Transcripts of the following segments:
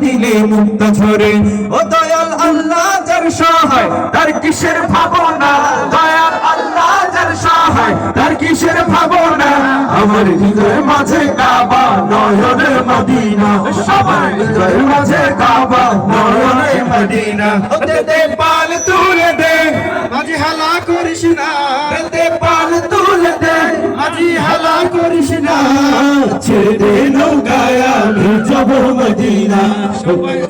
দিলে মুক্ত ঝরে। ও দয়াল আল্লাহ যার সহায় তার কিসের ভাবনা, দয়াল আল্লাহ যার সহায় তার কিসের ভাবনা। আমার হৃদয়ের মাঝে কাবা নয়নে মদিনা, সবার হৃদয়ের মাঝে কাবা নয়নে মদিনা। ও দে পাল তুলে দে মাঝি হালা করিস না, দে পাল তুলে দে মাঝি হালা করিস না। ছেড়ে দে নৌকায় আমি যাব মদিনা,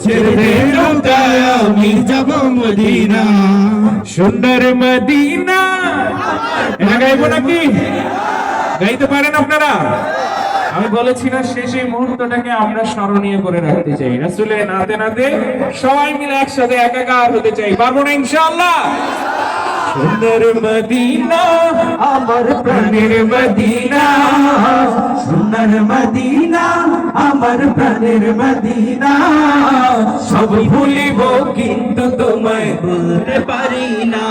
ছেড়ে দে নৌকায় আমি যাব মদিনা। সুন্দর মদিনা এটা গাইবো নাকি? গাইতে পারেন আপনারা? আমি বলেছি না শেষ এই মুহূর্তটাকে আমরা স্মরণীয় করে রাখতে চাই, রাসূলের নাতে নাতে সবাই মিলে একসাথে একাকার হতে চাই। পারবো না ইনশাআল্লাহ? সুন্দর মদিনা আমার প্রাণের মদিনা, সুন্দর মদিনা আমার প্রাণের মদিনা। সব ভুলিব কিন্তু তোমায় ভুলতে পারি না,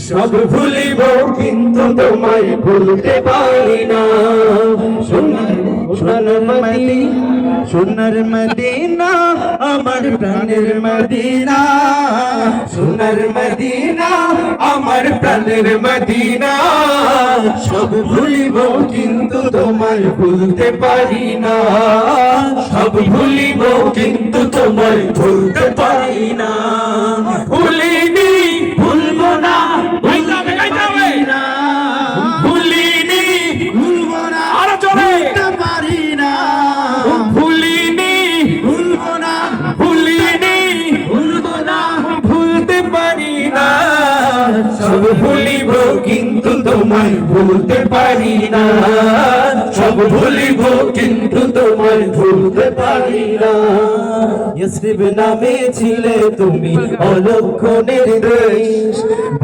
সব ভুলিব কিন্তু তোমায় ভুলতে পারি না। সোনার মদিনা, সোনার মদিনা আমার প্রাণের মদিনা, সোনার মদিনা আমার প্রাণের মদিনা। সব ভুলিব কিন্তু তোমায় ভুলতে পারি না, সব ভুলিব কিন্তু তোমায় ভুলতে পারি না। ভুলিনি ভুলবো না, ভুলতে পারি না, ভুলিনি ভুলবো না, ভুলিনি ভুলবো না, ভুলতে পারি না। সব ভুলিব কিন্তু তোমায় ভুলতে পারি না, সব ভুলিব কিন্তু তোমায় ভুলতে পারি না। ইয়াসরিব নামে ছিলে তুমি অলক্ষণের দেশ,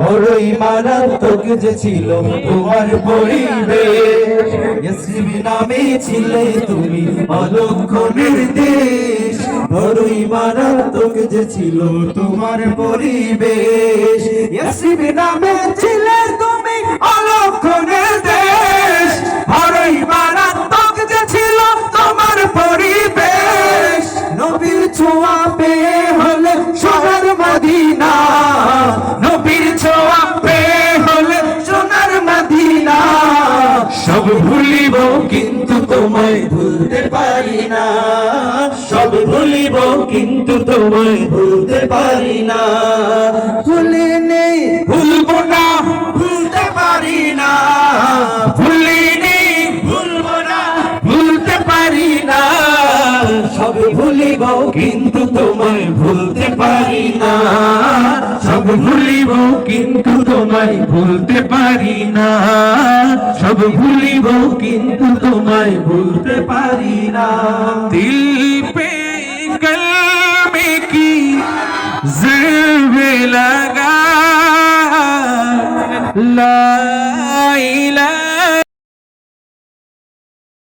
বড়ই মারাত্মক যে ছিল তোমার পরিবেশ। ইয়াসরিব নামে ছিলে তুমি অলক্ষণের দেশ, বড়ই মারাত্মক যে ছিল তোমার পরিবেশ। ইয়াসরিব নামে ছিলে তুমি অলক্ষণের দেশ, বড়ই মারাত্মক যে ছিল তোমার পরিবেশ। নবীর ছোঁয়া পেয়ে হলে সোনার মদিনা, নবীর ছোঁয়া পেয়ে হলে সোনার মদিনা। সব ভুলিব কিন্তু তোমায় ভুলতে পারি না, সব ভুলিব কিন্তু তোমায় ভুলতে পারি না। ভুলিনি ভুলবো না, ভুলতে পারি না, ভুলিনি ভুলবো না, ভুলতে পারি না। সব ভুলিব কিন্তু তোমায় ভুলতে পারি না, সব ভুলিব কিন্তু তোমায় ভুলতে পারি না, সব ভুলিব কিন্তু তোমায় ভুলতে পারি না। দিল পে কলমে কি ज़िल्फ़ लगा ला